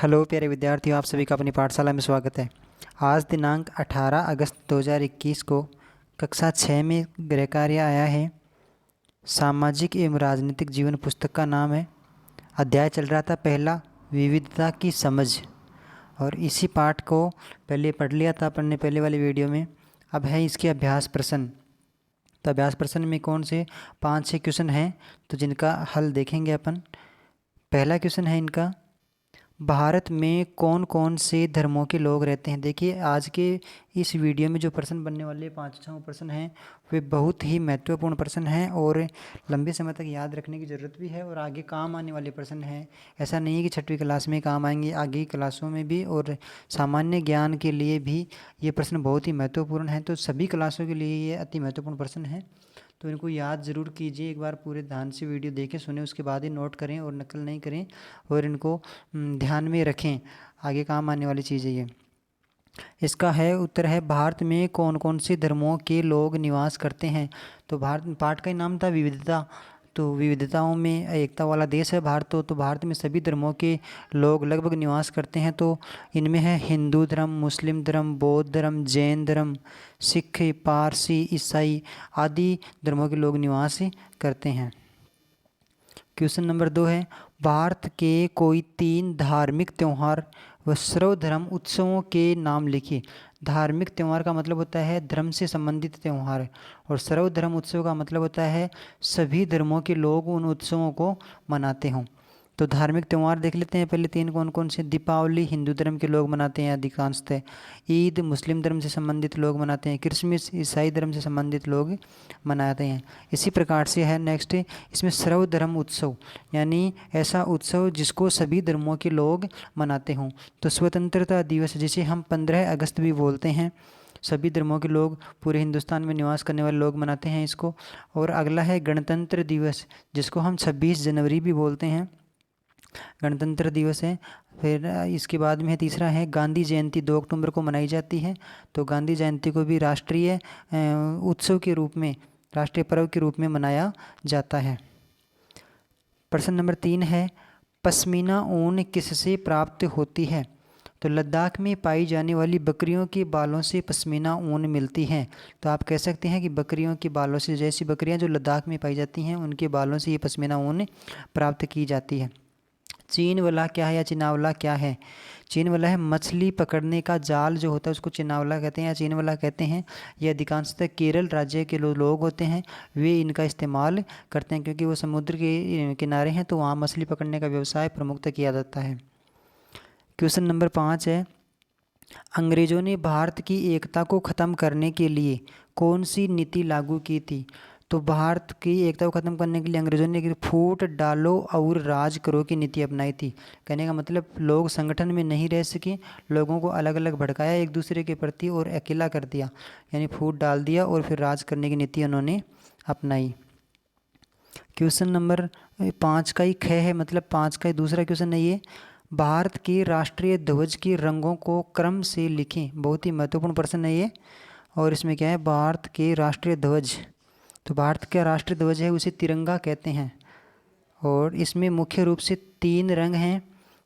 Hello प्यारे विद्यार्थियों, आप सभी का अपनी पाठशाला में स्वागत है। आज दिनांक 18 अगस्त 2021 को कक्षा 6 में गृह कार्य आया है। सामाजिक एवं राजनीतिक जीवन पुस्तक का नाम है। अध्याय चल रहा था पहला, विविधता की समझ, और इसी पाठ को पहले पढ़ लिया था अपन ने पहले वाले वीडियो में। अब है इसके अभ्यास प्रश्न। तो अभ्यास प्रश्न में कौन से 5-6 क्वेश्चन हैं तो जिनका हल देखेंगे अपन। पहला क्वेश्चन है इनका, भारत में कौन कौन से धर्मों के लोग रहते हैं। देखिए आज के इस वीडियो में जो प्रश्न बनने वाले 5-6 प्रश्न हैं वे बहुत ही महत्वपूर्ण प्रश्न हैं और लंबे समय तक याद रखने की ज़रूरत भी है और आगे काम आने वाले प्रश्न हैं। ऐसा नहीं है कि छठवीं क्लास में काम आएंगे, आगे की क्लासों में भी और सामान्य ज्ञान के लिए भी ये प्रश्न बहुत ही महत्वपूर्ण हैं। तो सभी क्लासों के लिए ये अति महत्वपूर्ण प्रश्न हैं, तो इनको याद ज़रूर कीजिए। एक बार पूरे ध्यान से वीडियो देखें, सुने, उसके बाद ही नोट करें और नकल नहीं करें और इनको ध्यान में रखें, आगे काम आने वाली चीज़ है ये। इसका है उत्तर है, भारत में कौन कौन से धर्मों के लोग निवास करते हैं। तो भारत, पाठ का ही नाम था विविधता, तो विविधताओं में एकता वाला देश है भारत। तो भारत में सभी धर्मों के लोग लगभग निवास करते हैं। तो इनमें है हिंदू धर्म, मुस्लिम धर्म, बौद्ध धर्म, जैन धर्म, सिख, पारसी, ईसाई आदि धर्मों के लोग निवास करते हैं। क्वेश्चन नंबर 2 है, भारत के कोई 3 धार्मिक त्यौहार व सर्वधर्म उत्सवों के नाम लिखिए। धार्मिक त्यौहार का मतलब होता है धर्म से संबंधित त्यौहार, और सर्वधर्म उत्सव का मतलब होता है सभी धर्मों के लोग उन उत्सवों को मनाते हों। तो धार्मिक त्यौहार देख लेते हैं पहले 3 कौन कौन से। दीपावली हिंदू धर्म के लोग मनाते हैं अधिकांशतः। ईद मुस्लिम धर्म से संबंधित लोग मनाते हैं। क्रिसमस ईसाई धर्म से संबंधित लोग मनाते हैं। इसी प्रकार से है नेक्स्ट, इसमें सर्वधर्म उत्सव, यानी ऐसा उत्सव जिसको सभी धर्मों के लोग मनाते हों। तो स्वतंत्रता दिवस जिसे हम 15 अगस्त भी बोलते हैं, सभी धर्मों के लोग पूरे हिंदुस्तान में निवास करने वाले लोग मनाते हैं इसको। और अगला है गणतंत्र दिवस, जिसको हम 26 जनवरी भी बोलते हैं, गणतंत्र दिवस है। फिर इसके बाद में तीसरा है गांधी जयंती, 2 अक्टूबर को मनाई जाती है। तो गांधी जयंती को भी राष्ट्रीय उत्सव के रूप में, राष्ट्रीय पर्व के रूप में मनाया जाता है। प्रश्न नंबर 3 है, पश्मीना ऊन किससे प्राप्त होती है। तो लद्दाख में पाई जाने वाली बकरियों के बालों से पश्मीना ऊन मिलती है। तो आप कह सकते हैं कि बकरियों के बालों से, जैसी बकरियां जो लद्दाख में पाई जाती हैं उनके बालों से ये पश्मीना ऊन प्राप्त की जाती है। चीन वाला क्या है या चिनावला क्या है। चीन वाला है मछली पकड़ने का जाल जो होता है उसको चिनावला कहते हैं या चीन वाला कहते हैं। ये अधिकांशतः केरल राज्य के लोग होते हैं, वे इनका इस्तेमाल करते हैं क्योंकि वो समुद्र के किनारे हैं, तो वहाँ मछली पकड़ने का व्यवसाय प्रमुखतः किया जाता है। क्वेश्चन नंबर 5 है, अंग्रेज़ों ने भारत की एकता को ख़त्म करने के लिए कौन सी नीति लागू की थी। तो भारत की एकता को ख़त्म करने के लिए अंग्रेज़ों ने फूट डालो और राज करो की नीति अपनाई थी। कहने का मतलब लोग संगठन में नहीं रह सके, लोगों को अलग अलग भड़काया एक दूसरे के प्रति और अकेला कर दिया, यानी फूट डाल दिया और फिर राज करने की नीति उन्होंने अपनाई। क्वेश्चन नंबर 5 का ही ख है, मतलब 5 का ही दूसरा क्वेश्चन है ये, भारत के राष्ट्रीय ध्वज के रंगों को क्रम से लिखें। बहुत ही महत्वपूर्ण प्रश्न है ये। और इसमें क्या है, भारत के राष्ट्रीय ध्वज, तो भारत का राष्ट्रीय ध्वज है उसे तिरंगा कहते हैं, और इसमें मुख्य रूप से 3 रंग हैं।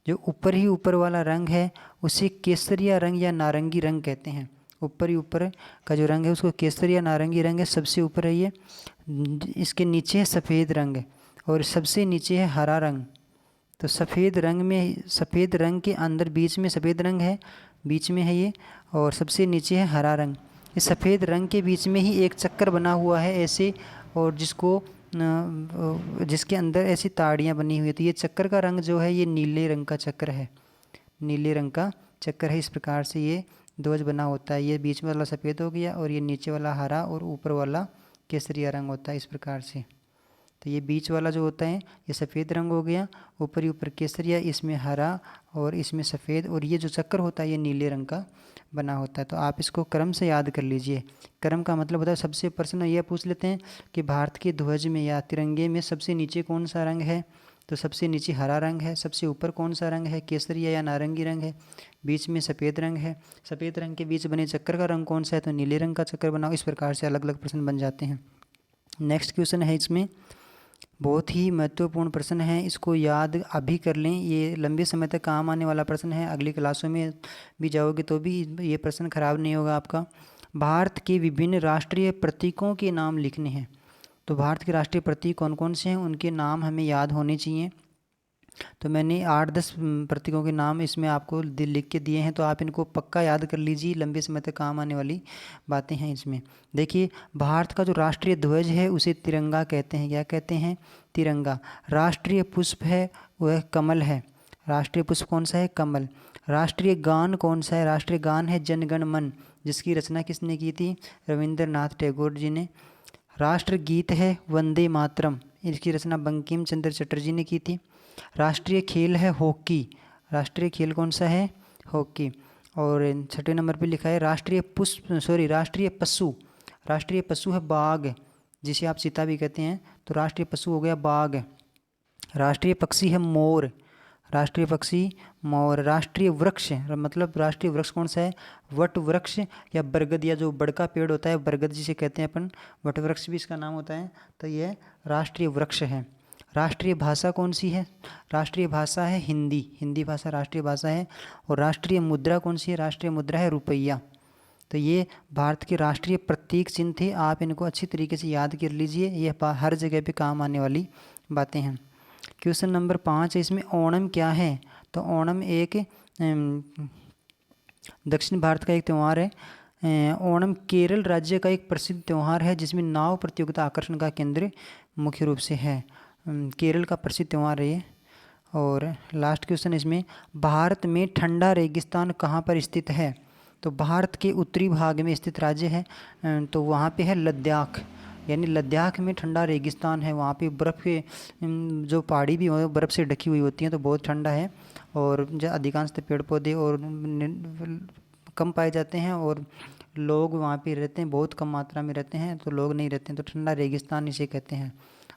जो ऊपर ही ऊपर वाला रंग है उसे केसरिया रंग या नारंगी रंग कहते हैं। ऊपर ही ऊपर का जो रंग है उसको केसरिया नारंगी रंग है, सबसे ऊपर है ये। इसके नीचे है सफ़ेद रंग और सबसे नीचे है हरा रंग। तो सफ़ेद रंग में, सफ़ेद रंग के अंदर बीच में सफ़ेद रंग है, बीच में है ये, और सबसे नीचे है हरा रंग। इस सफ़ेद रंग के बीच में ही एक चक्कर बना हुआ है ऐसे, और जिसके अंदर ऐसी ताड़ियाँ बनी हुई है। तो ये चक्कर का रंग जो है ये नीले रंग का चक्कर है, नीले रंग का चक्कर है। इस प्रकार से ये ध्वज बना होता है। ये बीच में वाला सफ़ेद हो गया और ये नीचे वाला हरा और ऊपर वाला केसरिया रंग होता है, इस प्रकार से। तो ये बीच वाला जो होता है ये सफ़ेद रंग हो गया, ऊपर ही ऊपर केसरिया, इसमें हरा और इसमें सफ़ेद, और ये जो चक्कर होता है ये नीले रंग का बना होता है। तो आप इसको क्रम से याद कर लीजिए। क्रम का मतलब होता है, सबसे प्रश्न यह पूछ लेते हैं कि भारत के ध्वज में या तिरंगे में सबसे नीचे कौन सा रंग है, तो सबसे नीचे हरा रंग है। सबसे ऊपर कौन सा रंग है, केसरिया या नारंगी रंग है। बीच में सफ़ेद रंग है। सफ़ेद रंग के बीच बने चक्कर का रंग कौन सा है, तो नीले रंग का चक्कर बनाओ। इस प्रकार से अलग अलग प्रश्न बन जाते हैं। नेक्स्ट क्वेश्चन है इसमें, बहुत ही महत्वपूर्ण प्रश्न है, इसको याद अभी कर लें, ये लंबे समय तक काम आने वाला प्रश्न है। अगली क्लासों में भी जाओगे तो भी ये प्रश्न खराब नहीं होगा आपका। भारत के विभिन्न राष्ट्रीय प्रतीकों के नाम लिखने हैं। तो भारत के राष्ट्रीय प्रतीक कौन कौन से हैं, उनके नाम हमें याद होने चाहिए। तो मैंने 8-10 प्रतीकों के नाम इसमें आपको लिख के दिए हैं, तो आप इनको पक्का याद कर लीजिए, लंबे समय तक काम आने वाली बातें हैं इसमें। देखिए, भारत का जो राष्ट्रीय ध्वज है उसे तिरंगा कहते हैं। क्या कहते हैं? तिरंगा। राष्ट्रीय पुष्प है वह कमल है। राष्ट्रीय पुष्प कौन सा है? कमल। राष्ट्रीय गान कौन सा है? राष्ट्रीय गान है जन गण मन, जिसकी रचना किसने की थी? रविंद्रनाथ टैगोर जी ने। राष्ट्र गीत है वंदे मातरम, इसकी रचना बंकिम चंद्र चटर्जी ने की थी। राष्ट्रीय खेल है हॉकी। राष्ट्रीय खेल कौन सा है? हॉकी। और 6वें नंबर पे लिखा है राष्ट्रीय पशु। राष्ट्रीय पशु है बाघ, जिसे आप चीता भी कहते हैं। तो राष्ट्रीय पशु हो गया बाघ। राष्ट्रीय पक्षी है मोर। राष्ट्रीय पक्षी मोर। राष्ट्रीय वृक्ष मतलब राष्ट्रीय वृक्ष कौन सा है? वट वृक्ष या बरगद, या जो बड़ का पेड़ होता है बरगद जिसे कहते हैं अपन, वट वृक्ष भी इसका नाम होता है। तो यह राष्ट्रीय वृक्ष है। राष्ट्रीय भाषा कौन सी है? राष्ट्रीय भाषा है हिंदी। हिंदी भाषा राष्ट्रीय भाषा है। और राष्ट्रीय मुद्रा कौन सी है? राष्ट्रीय मुद्रा है रुपया। तो ये भारत के राष्ट्रीय प्रतीक चिन्ह थे, आप इनको अच्छी तरीके से याद कर लीजिए, यह हर जगह पे काम आने वाली बातें हैं। क्वेश्चन नंबर 5 है, इसमें ओणम क्या है? तो ओणम एक दक्षिण भारत का एक त्यौहार है। ओणम केरल राज्य का एक प्रसिद्ध त्यौहार है, जिसमें नाव प्रतियोगिता आकर्षण का केंद्र मुख्य रूप से है। केरल का प्रसिद्ध त्यौहार है ये। और लास्ट क्वेश्चन इसमें, भारत में ठंडा रेगिस्तान कहाँ पर स्थित है? तो भारत के उत्तरी भाग में स्थित राज्य है, तो वहाँ पे है लद्दाख। यानी लद्दाख में ठंडा रेगिस्तान है, वहाँ पे बर्फ़ के जो पहाड़ी भी हो बर्फ़ से ढकी हुई होती हैं, तो बहुत ठंडा है। और जो अधिकांशतः पेड़ पौधे और कम पाए जाते हैं, और लोग वहाँ पे रहते हैं, बहुत कम मात्रा में रहते हैं, तो लोग नहीं रहते हैं। तो ठंडा रेगिस्तान इसे कहते हैं,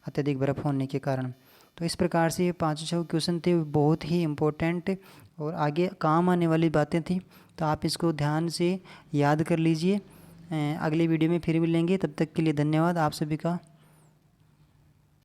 अत्यधिक बर्फ़ होने के कारण। तो इस प्रकार से ये 5-6 क्वेश्चन थे, बहुत ही इम्पोर्टेंट और आगे काम आने वाली बातें थी। तो आप इसको ध्यान से याद कर लीजिए। अगले वीडियो में फिर मिलेंगे, तब तक के लिए धन्यवाद आप सभी का।